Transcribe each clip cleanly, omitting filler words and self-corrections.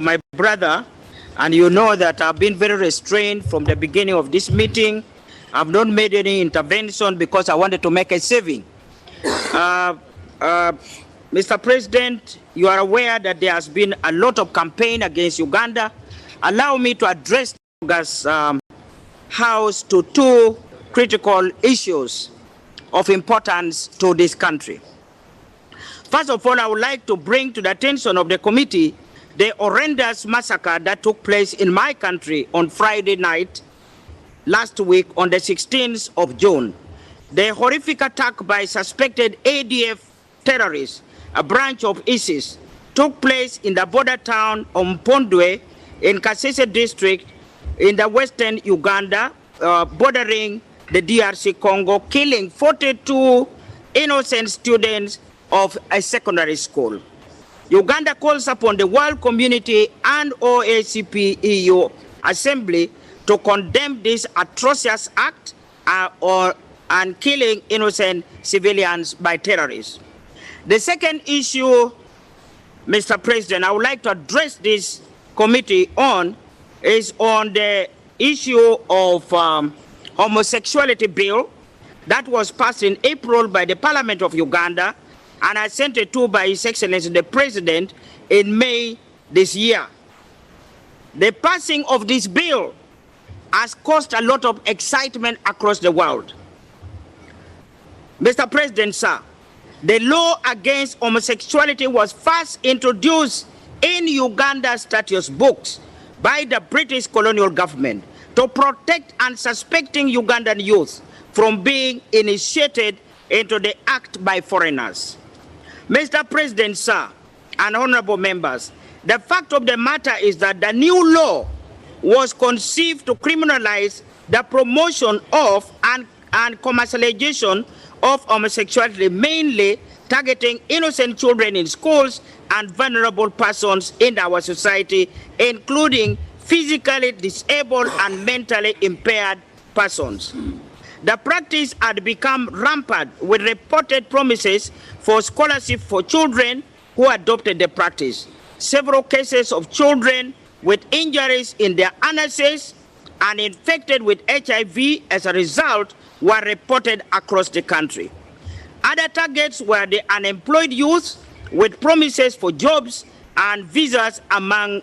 my brother, and you know that I've been very restrained from the beginning of this meeting. I've not made any intervention because I wanted to make a saving. Mr. President, you are aware that there has been a lot of campaign against Uganda. Allow me to address Uganda's House to two critical issues of importance to this country. First of all, I would like to bring to the attention of the committee the horrendous massacre that took place in my country on Friday night last week on the 16th of June. The horrific attack by suspected ADF terrorists, a branch of ISIS, took place in the border town of Mpondwe in Kasese district in the western Uganda, bordering the DRC Congo, killing 42 innocent students of a secondary school. Uganda calls upon the world community and OACP EU Assembly to condemn this atrocious act and killing innocent civilians by terrorists. The second issue, Mr. President, I would like to address this committee on is on the issue of homosexuality bill that was passed in April by the Parliament of Uganda and assented to by His Excellency the President in May this year. The passing of this bill has caused a lot of excitement across the world. Mr. President, sir, the law against homosexuality was first introduced in Uganda's statute books by the British colonial government to protect unsuspecting Ugandan youth from being initiated into the act by foreigners. Mr. President, sir, and honorable members, the fact of the matter is that the new law was conceived to criminalize the promotion of and commercialization of homosexuality, mainly targeting innocent children in schools and vulnerable persons in our society, including physically disabled and mentally impaired persons. The practice had become rampant with reported promises for scholarship for children who adopted the practice. Several cases of children with injuries in their anuses and infected with HIV as a result were reported across the country. Other targets were the unemployed youth with promises for jobs and visas among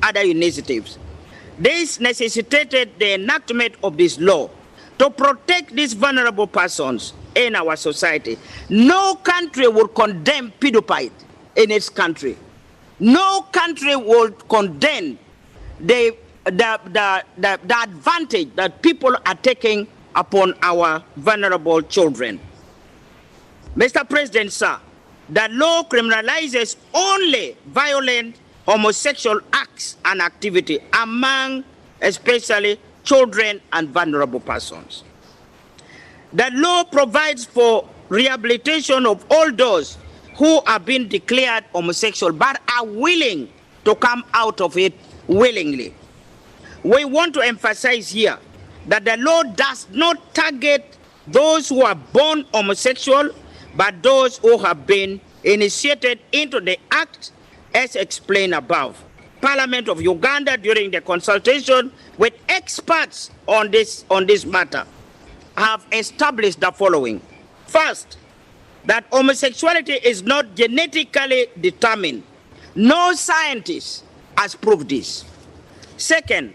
other initiatives. This necessitated the enactment of this law to protect these vulnerable persons in our society. No country will condemn pedophiles in its country. No country will condemn the advantage that people are taking upon our vulnerable children. Mr. President, sir, the law criminalizes only violent homosexual acts and activity among especially children and vulnerable persons. The law provides for rehabilitation of all those who have been declared homosexual but are willing to come out of it willingly. We want to emphasize here that the law does not target those who are born homosexual, but those who have been initiated into the act as explained above. Parliament of Uganda, during the consultation with experts on this matter, have established the following. First, that homosexuality is not genetically determined. No scientist has proved this. Second,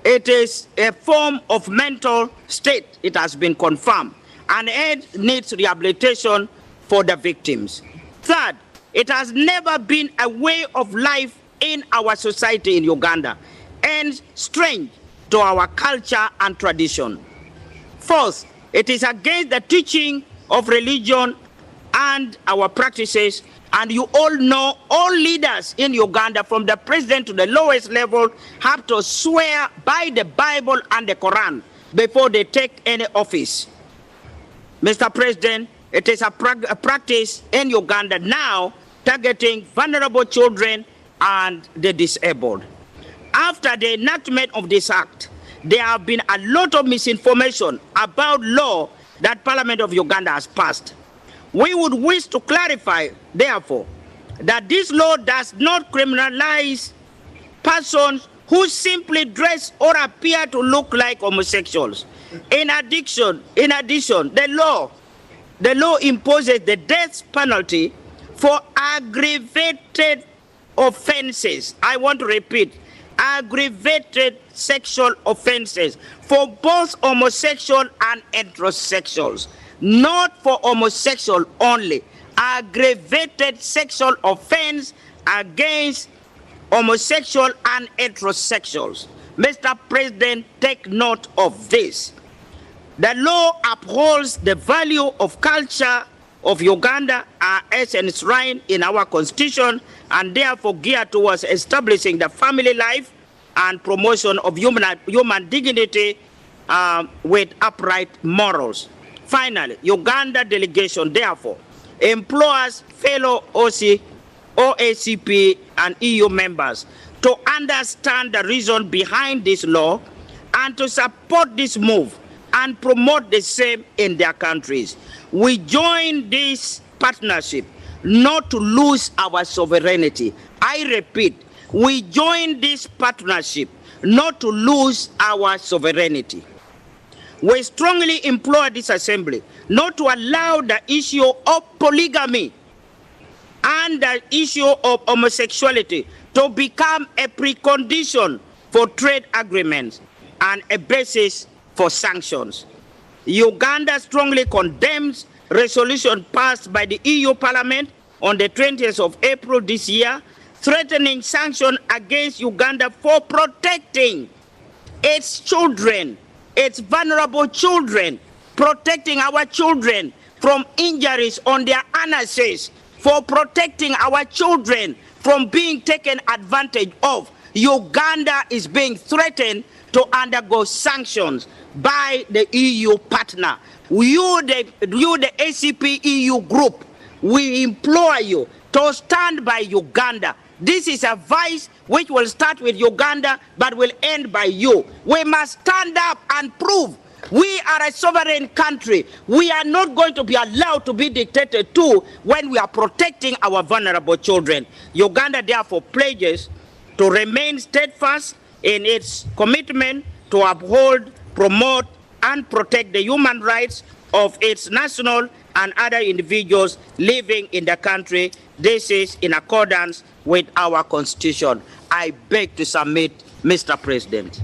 it is a form of mental state, it has been confirmed, and it needs rehabilitation for the victims. Third, it has never been a way of life in our society in Uganda and strange to our culture and tradition. Fourth, it is against the teaching of religion and our practices, and you all know all leaders in Uganda from the president to the lowest level have to swear by the Bible and the Quran before they take any office. Mr. President, it is a practice in Uganda now targeting vulnerable children and the disabled. After the enactment of this act, there have been a lot of misinformation about law that Parliament of Uganda has passed. We would wish to clarify, therefore, that this law does not criminalize persons who simply dress or appear to look like homosexuals. In addition, the law imposes the death penalty for aggravated offenses. I want to repeat, aggravated sexual offenses for both homosexual and heterosexuals, not for homosexual only. Aggravated sexual offense against homosexual and heterosexuals. Mr. President, take note of this. The law upholds the value of culture of Uganda as enshrined in our constitution, and therefore geared towards establishing the family life and promotion of human dignity with upright morals. Finally, Uganda delegation therefore implores fellow OACP and EU members to understand the reason behind this law and to support this move and promote the same in their countries. We join this partnership not to lose our sovereignty. I repeat, we join this partnership not to lose our sovereignty. We strongly implore this assembly not to allow the issue of polygamy and the issue of homosexuality to become a precondition for trade agreements and a basis for sanctions. Uganda strongly condemns resolution passed by the EU Parliament on the 20th of April this year, threatening sanctions against Uganda for protecting its children, its vulnerable children, protecting our children from injuries on their anuses, for protecting our children from being taken advantage of. Uganda is being threatened to undergo sanctions by the EU partner. You, the ACP EU group, we implore you to stand by Uganda. This is a vice which will start with Uganda but will end by you. We must stand up and prove we are a sovereign country. We are not going to be allowed to be dictated to when we are protecting our vulnerable children. Uganda therefore pledges to remain steadfast in its commitment to uphold, promote, and protect the human rights of its national and other individuals living in the country. This is in accordance with our constitution. I beg to submit, Mr. President.